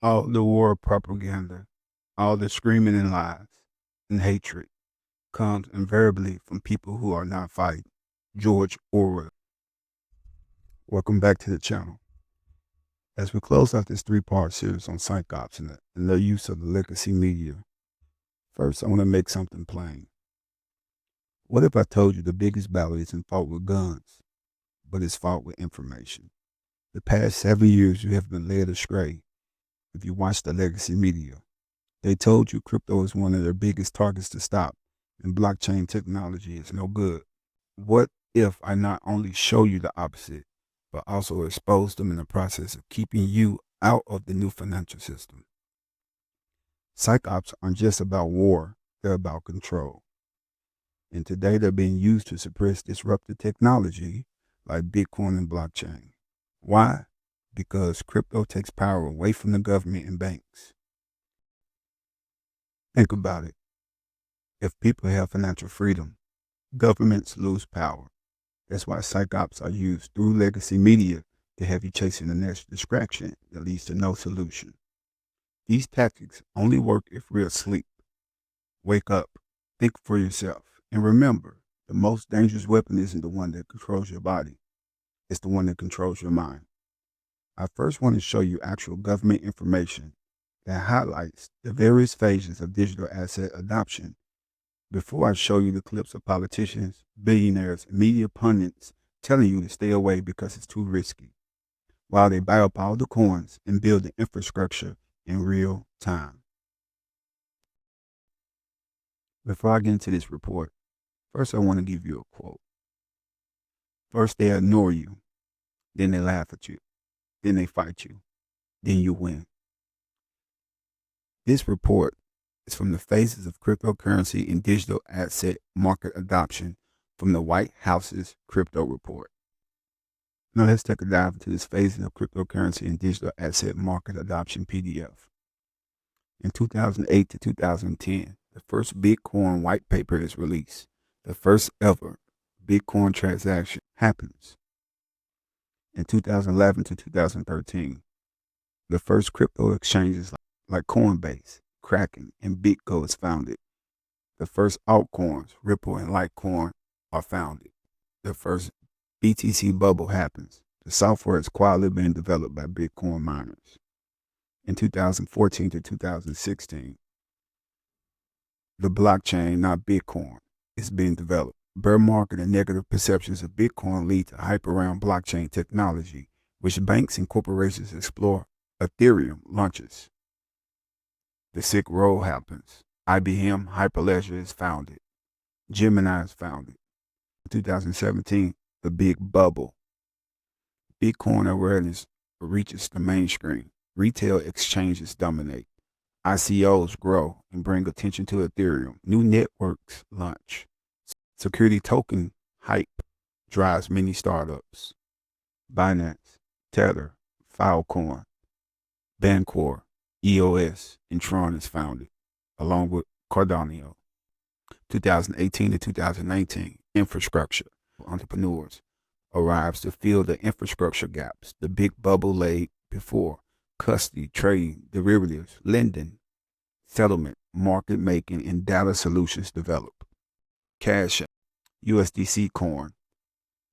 All the war propaganda, all the screaming and lies and hatred comes invariably from people who are not fighting. George Orwell. Welcome back to the channel. As we close out this three-part series on Psyops and the use of the legacy media, first I want to make something plain. What if I told you the biggest battle isn't fought with guns, but it's fought with information? The past 7 years you have been led astray if you watch the legacy media. They told you crypto is one of their biggest targets to stop, and blockchain technology is no good. What if I not only show you the opposite, but also expose them in the process of keeping you out of the new financial system? Psyops aren't just about war, they're about control. And today they're being used to suppress disruptive technology like Bitcoin and blockchain. Why? Because crypto takes power away from the government and banks. Think about it. If people have financial freedom, governments lose power. That's why psyops are used through legacy media to have you chasing the next distraction that leads to no solution. These tactics only work if we're asleep. Wake up, think for yourself, and remember, the most dangerous weapon isn't the one that controls your body. It's the one that controls your mind. I first want to show you actual government information that highlights the various phases of digital asset adoption before I show you the clips of politicians, billionaires, and media pundits telling you to stay away because it's too risky, while they buy up all the coins and build the infrastructure in real time. Before I get into this report, first I want to give you a quote. First they ignore you, then they laugh at you, then they fight you, then you win. This report is from the Phases of Cryptocurrency and Digital Asset Market Adoption from the White House's Crypto Report. Now let's take a dive into this Phases of Cryptocurrency and Digital Asset Market Adoption PDF. In 2008 to 2010, the first Bitcoin white paper is released. The first ever Bitcoin transaction happens. In 2011 to 2013, the first crypto exchanges like Coinbase, Kraken, and BitGo is founded. The first altcoins, Ripple and Litecoin, are founded. The first BTC bubble happens. The software is quietly being developed by Bitcoin miners. In 2014 to 2016, the blockchain, not Bitcoin, is being developed. Bear market and negative perceptions of Bitcoin lead to hype around blockchain technology, which banks and corporations explore. Ethereum launches. The Silk Road happens. IBM Hyperledger is founded. Gemini is founded. In 2017, the big bubble. Bitcoin awareness reaches the mainstream. Retail exchanges dominate. ICOs grow and bring attention to Ethereum. New networks launch. Security token hype drives many startups. Binance, Tether, Filecoin, Bancor, EOS, and Tron is founded, along with Cardano. 2018 to 2019, infrastructure. Entrepreneurs arrives to fill the infrastructure gaps the big bubble laid before. Custody, trading, derivatives, lending, settlement, market making, and data solutions develop. Cash App, USDC Coin,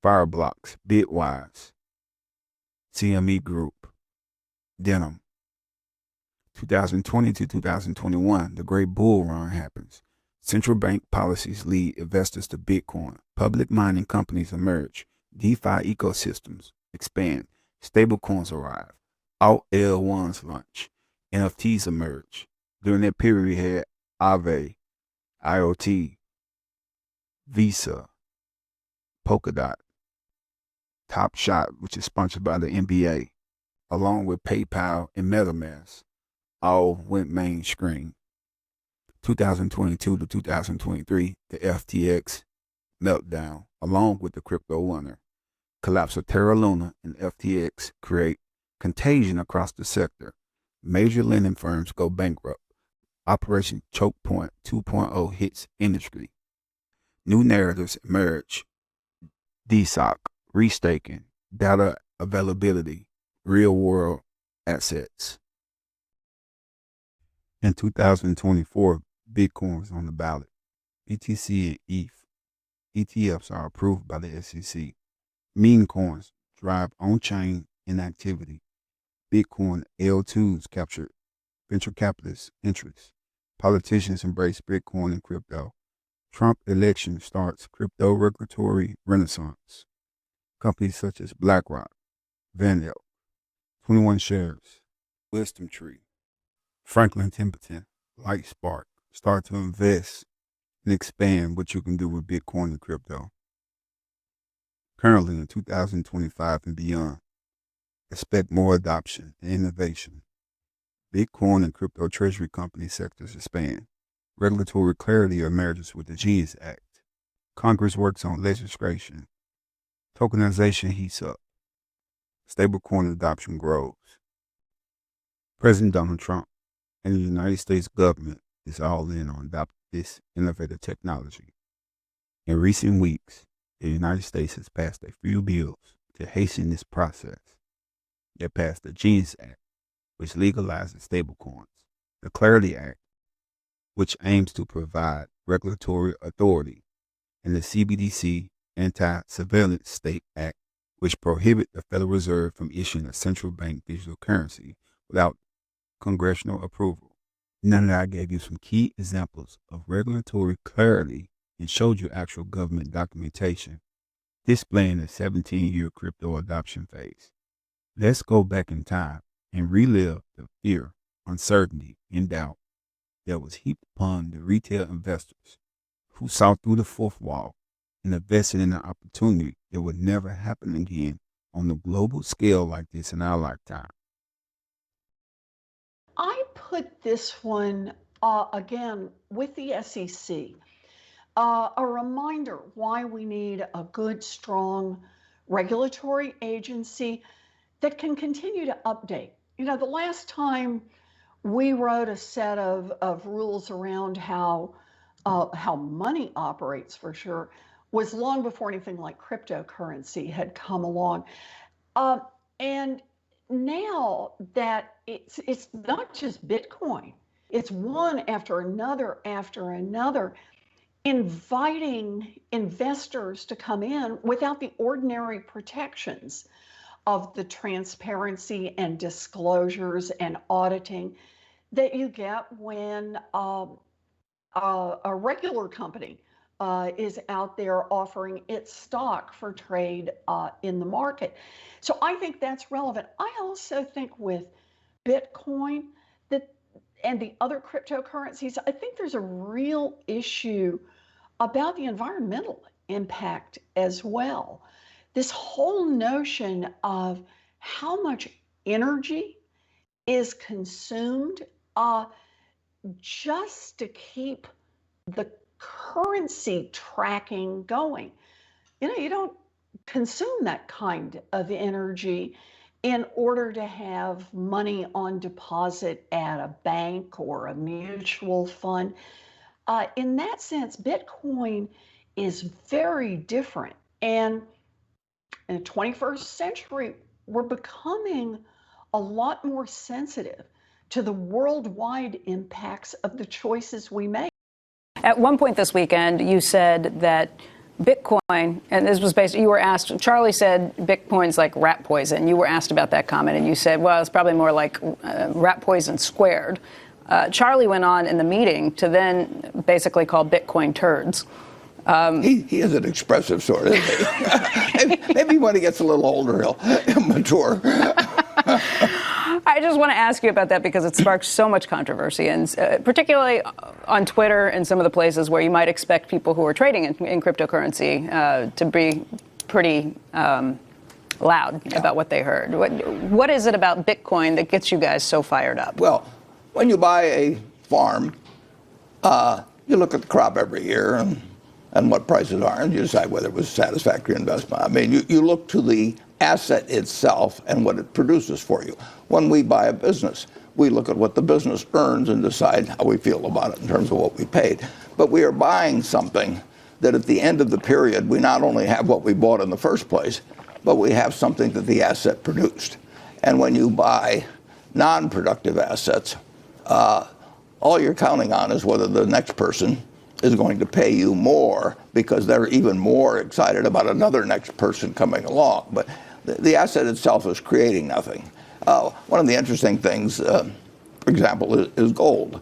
Fireblocks, Bitwise, CME Group, Denim. 2020 to 2021, the great bull run happens. Central bank policies lead investors to Bitcoin. Public mining companies emerge. DeFi ecosystems expand. Stablecoins arrive. Alt L1s launch. NFTs emerge. During that period, we had Aave, IoT, Visa, Polkadot, Top Shot, which is sponsored by the NBA, along with PayPal and MetaMask, all went mainstream. 2022 to 2023, the FTX meltdown, along with the crypto winter. Collapse of Terra Luna and FTX create contagion across the sector. Major lending firms go bankrupt. Operation Choke Point 2.0 hits industry. New narratives emerge. DSOC, restaking, data availability, real world assets. In 2024, Bitcoin was on the ballot. BTC and ETH ETFs are approved by the SEC. Meme coins drive on-chain inactivity. Bitcoin L2s capture venture capitalists' interests. Politicians embrace Bitcoin and crypto. Trump election starts crypto regulatory renaissance. Companies such as BlackRock, Van Elk, 21 Shares, Wisdom Tree, Franklin Templeton, Lightspark start to invest and expand what you can do with Bitcoin and crypto. Currently in 2025 and beyond, expect more adoption and innovation. Bitcoin and crypto treasury company sectors expand. Regulatory clarity emerges with the Genius Act. Congress works on legislation. Tokenization heats up. Stablecoin adoption grows. President Donald Trump and the United States government is all in on adopting this innovative technology. In recent weeks, the United States has passed a few bills to hasten this process. They passed the Genius Act, which legalizes stablecoins, the Clarity Act, which aims to provide regulatory authority, and the CBDC Anti-Surveillance State Act, which prohibits the Federal Reserve from issuing a central bank digital currency without congressional approval. Now that I gave you some key examples of regulatory clarity and showed you actual government documentation displaying the 17-year crypto adoption phase. Let's go back in time and relive the fear, uncertainty, and doubt that was heaped upon the retail investors who saw through the fourth wall and invested in an opportunity that would never happen again on a global scale like this in our lifetime. I put this one, again, with the SEC. A reminder why we need a good, strong regulatory agency that can continue to update. You know, the last time we wrote a set of rules around how money operates, for sure, was long before anything like cryptocurrency had come along. And now that it's not just Bitcoin, it's one after another, inviting investors to come in without the ordinary protections of the transparency and disclosures and auditing that you get when a regular company is out there offering its stock for trade in the market. So I think that's relevant. I also think with Bitcoin and the other cryptocurrencies, I think there's a real issue about the environmental impact as well. This whole notion of how much energy is consumed just to keep the currency tracking going. You know, you don't consume that kind of energy in order to have money on deposit at a bank or a mutual fund. In that sense, Bitcoin is very different. And in the 21st century, we're becoming a lot more sensitive to the worldwide impacts of the choices we make. At one point this weekend, you said that Bitcoin, and this was basically, you were asked, Charlie said Bitcoin's like rat poison. You were asked about that comment, and you said, well, it's probably more like rat poison squared. Charlie went on in the meeting to then basically call Bitcoin turds. He is an expressive sort, isn't he? Maybe when he gets a little older, he'll mature. I just want to ask you about that because it sparks so much controversy, and particularly on Twitter and some of the places where you might expect people who are trading in cryptocurrency to be pretty loud about what they heard. What is it about Bitcoin that gets you guys so fired up? Well, when you buy a farm, you look at the crop every year and what prices are, and you decide whether it was a satisfactory investment. I mean, you look to the asset itself and what it produces for you. When we buy a business, we look at what the business earns and decide how we feel about it in terms of what we paid. But we are buying something that at the end of the period, we not only have what we bought in the first place, but we have something that the asset produced. And when you buy non-productive assets, all you're counting on is whether the next person is going to pay you more because they're even more excited about another next person coming along. But the asset itself is creating nothing. One of the interesting things, for example, is gold.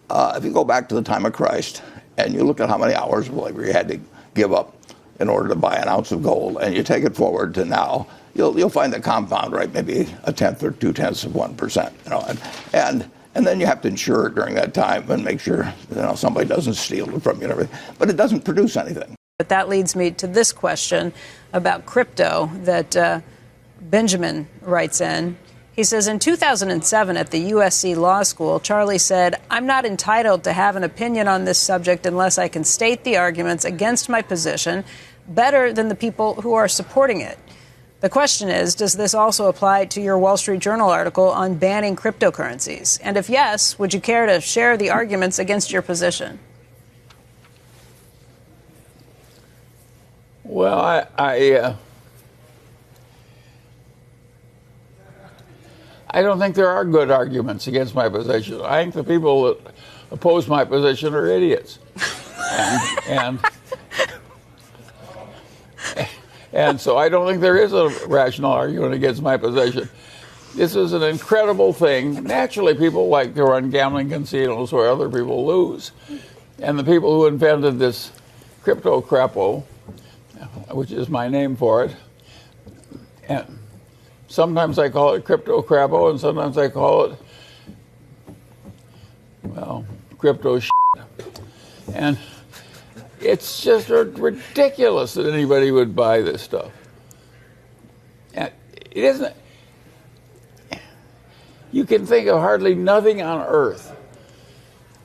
If you go back to the time of Christ and you look at how many hours of labor you had to give up in order to buy an ounce of gold, and you take it forward to now, you'll find the compound rate maybe 1/10 or 2/10 of 1%. You know, and then you have to insure it during that time and make sure somebody doesn't steal it from you and everything. But it doesn't produce anything. But that leads me to this question about crypto that Benjamin writes in. He says, in 2007 at the USC Law School, Charlie said, "I'm not entitled to have an opinion on this subject unless I can state the arguments against my position better than the people who are supporting it." The question is, does this also apply to your Wall Street Journal article on banning cryptocurrencies? And if yes, would you care to share the arguments against your position? Well, I don't think there are good arguments against my position. I think the people that oppose my position are idiots. And so I don't think there is a rational argument against my position. This is an incredible thing. Naturally, people like to run gambling casinos where other people lose. And the people who invented this crypto crapo, which is my name for it, and sometimes I call it crypto crapo, and sometimes I call it, well, crypto shit. And it's just ridiculous that anybody would buy this stuff. And it isn't. You can think of hardly nothing on earth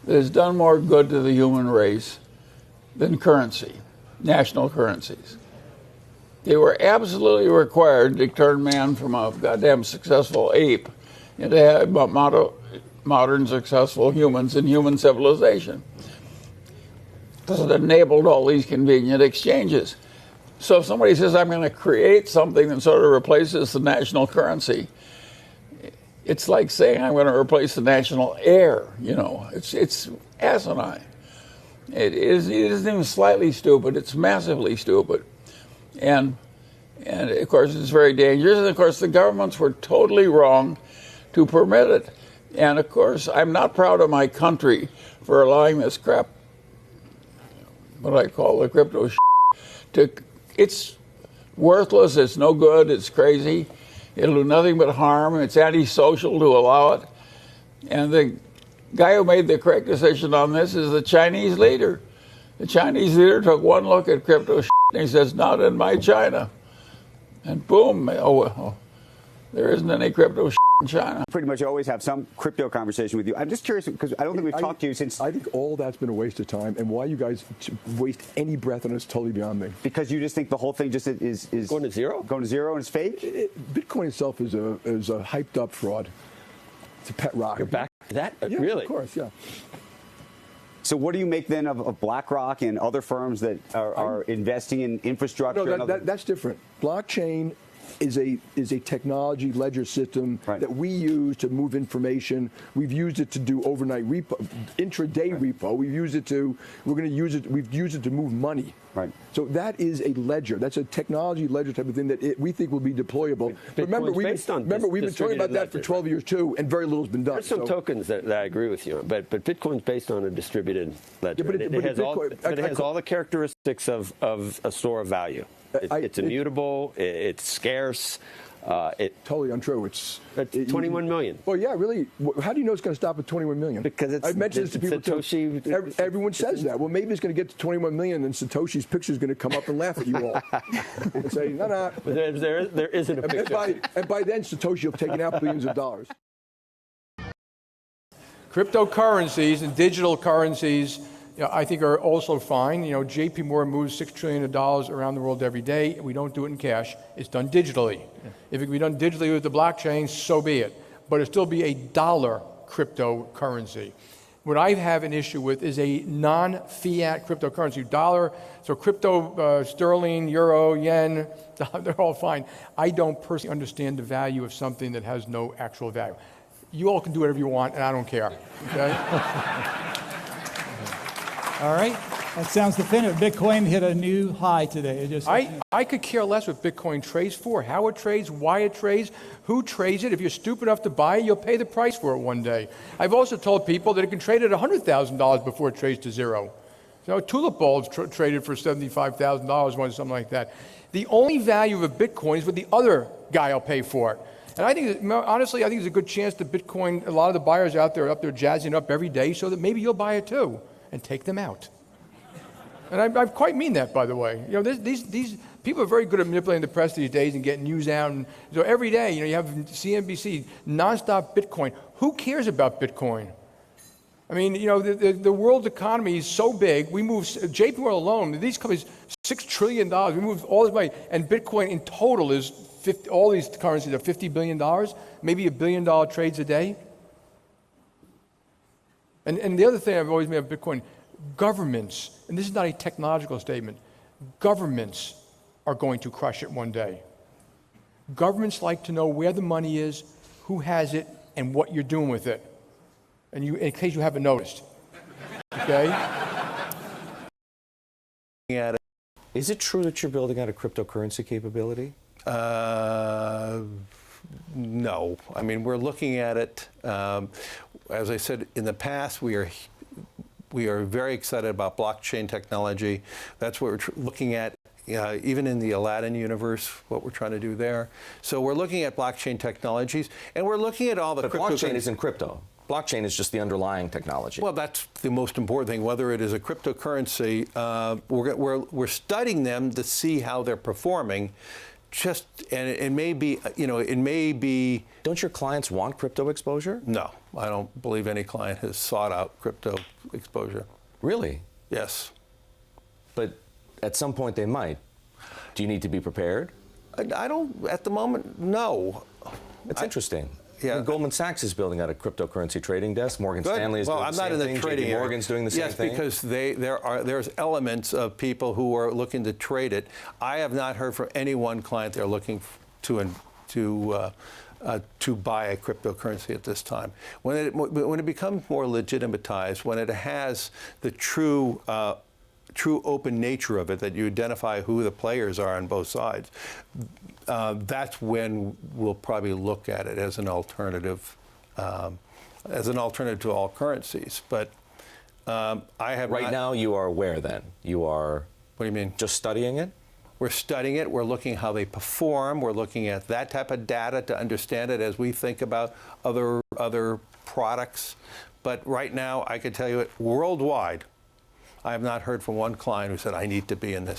that has done more good to the human race than currency, national currencies. They were absolutely required to turn man from a goddamn successful ape into modern successful humans in human civilization. Because it enabled all these convenient exchanges. So if somebody says, I'm going to create something that sort of replaces the national currency, it's like saying I'm going to replace the national air. You know, it's asinine. It isn't even slightly stupid. It's massively stupid. And of course, it's very dangerous. And of course, the governments were totally wrong to permit it. And of course, I'm not proud of my country for allowing this crap, what I call the crypto it's worthless, it's no good, it's crazy, it'll do nothing but harm, it's antisocial to allow it. And the guy who made the correct decision on this is the Chinese leader. The Chinese leader took one look at crypto and he says, not in my China. And boom, there isn't any crypto in China. Pretty much always have some crypto conversation with you. I'm just curious because I don't think we've talked to you since. I think all that's been a waste of time, and why you guys waste any breath on it is totally beyond me. Because you just think the whole thing just is going to zero? Going to zero and it's fake? Bitcoin itself is a hyped up fraud. It's a pet rock. You're back to that? Yeah, really? Of course, yeah. So what do you make then of BlackRock and other firms that are investing in infrastructure? No, that's different. Blockchain is a technology ledger system that we use to move information. We've used it to do overnight repo, intraday repo. We've used it to move money. Right. So that is a ledger. That's a technology ledger type of thing that we think will be deployable. Remember, we've been talking about that for 12 years too, and very little's been done. There's some tokens that I agree with you on, but Bitcoin's based on a distributed ledger. Yeah, it has all the characteristics of a store of value. It's immutable. It's scarce. Totally untrue. It's 21 million. Well, yeah, really. How do you know it's going to stop at 21 million? Because I've mentioned this to people Satoshi, too. Everyone says that. Well, maybe it's going to get to 21 million, and Satoshi's picture is going to come up and laugh at you all and say, no. But there isn't a picture. And by then, Satoshi will have taken out billions of dollars. Cryptocurrencies and digital currencies, I think are also fine. J.P. Morgan moves $6 trillion around the world every day. We don't do it in cash. It's done digitally. Yeah. If it can be done digitally with the blockchain, so be it. But it'll still be a dollar cryptocurrency. What I have an issue with is a non-fiat cryptocurrency. Dollar, so crypto, sterling, euro, yen, they're all fine. I don't personally understand the value of something that has no actual value. You all can do whatever you want, and I don't care. Okay? All right. That sounds definitive. Bitcoin hit a new high today. I could care less what Bitcoin trades for, how it trades, why it trades, who trades it. If you're stupid enough to buy it, you'll pay the price for it one day. I've also told people that it can trade at $100,000 before it trades to zero. So tulip bulbs traded for $75,000 once, something like that. The only value of a Bitcoin is what the other guy will pay for it. And I think, honestly, I think there's a good chance that Bitcoin, a lot of the buyers out there are up there jazzing up every day so that maybe you'll buy it too and take them out. And I quite mean that, by the way. You know, these people are very good at manipulating the press these days and getting news out. And so every day, you know, you have CNBC, nonstop Bitcoin. Who cares about Bitcoin? I mean, you know, the world economy is so big. We move, JP Morgan alone, these companies, $6 trillion. We move all this money. And Bitcoin in total is, all these currencies are $50 billion, maybe $1 billion trades a day. And the other thing I've always made of Bitcoin, governments, and this is not a technological statement, governments are going to crush it one day. Governments like to know where the money is, who has it, and what you're doing with it. And in case you haven't noticed. Okay? Is it true that you're building out a cryptocurrency capability? No. I mean, we're looking at it. As I said in the past, we are very excited about blockchain technology. That's what we're looking at, even in the Aladdin universe, what we're trying to do there. So we're looking at blockchain technologies, and we're looking at all the blockchain isn't crypto. Blockchain is just the underlying technology. Well, that's the most important thing. Whether it is a cryptocurrency, we're studying them to see how they're performing. And it may be, you know, it may be. Don't your clients want crypto exposure? No, I don't believe any client has sought out crypto exposure. Really? Yes. But at some point they might. Do you need to be prepared? I don't, at the moment, no. It's interesting. Yeah. Goldman Sachs is building out a cryptocurrency trading desk. Morgan Good. Stanley is well, doing I'm the not same in thing. the trading JP Morgan's doing the same thing. Yes, because there's elements of people who are looking to trade it. I have not heard from any one client they're looking to buy a cryptocurrency at this time. When it becomes more legitimatized, when it has the true open nature of it, that you identify who the players are on both sides, that's when we'll probably look at it as an alternative. As an alternative to all currencies. But I have right now you are where then? You are. What do you mean? Just studying it? We're studying it. We're looking how they perform. We're looking at that type of data to understand it as we think about other products. But right now, I can tell you it worldwide. I have not heard from one client who said, I need to be in this